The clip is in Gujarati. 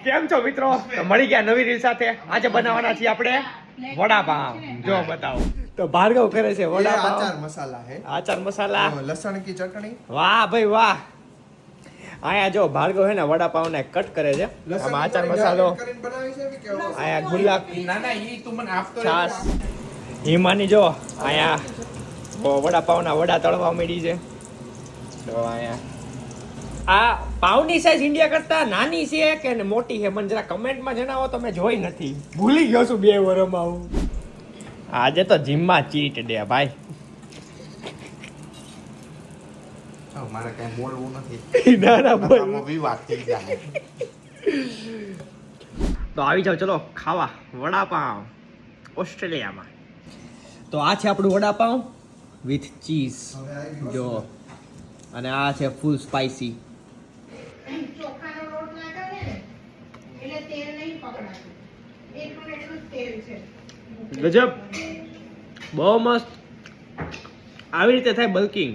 કેમ છો મિત્રો? તો મળી ગયા નવી રીલ સાથે. આજે બનાવવાના છીએ આપણે વડાપાવ. જો બતાવો. તો ભાર્ગવ કરે છે વડાપાવ. આચાર મસાલા હે. આચાર મસાલા, લસણ કી ચટણી. વાહ ભાઈ વાહ. આયા જો ભાર્ગવ હે ને વડાપાવ ને કટ કરે છે. આમાં આચાર મસાલો, આયા ગુલાબ, ના ઈ તું મને આપતો છાસ, હિમાની જો આયા વડાપાવના વડા તળવા મળી છે. તો આયા આ પાવની સાઈઝ ઇન્ડિયા કરતા નાની છે કે મોટી છે મને જરા કમેન્ટમાં જણાવો. તો મેં જોઈ નથી, ભૂલી ગયો છું 2 વર્ષમાં આવું. આજે તો જીમમાં ચીટ ડે ભાઈ. મારે કઈ બોલવું નથી. ના ના બોલ. વિવાદ થઈ જાય. તો આવી જાવ ચલો ખાવા વડાપાવ ઓસ્ટ્રેલિયામાં. તો આ છે આપણું વડાપાવ વિથ ચીઝ જો, અને આ છે ફૂલ સ્પાઈસી. ચોખાનો લોટ લાગે ને એટલે તેલ નહીં પકડાતું, એટલું તેલ છે. ગજબ, બહુ મસ્ત. આવી રીતે થાય બલ્કિંગ.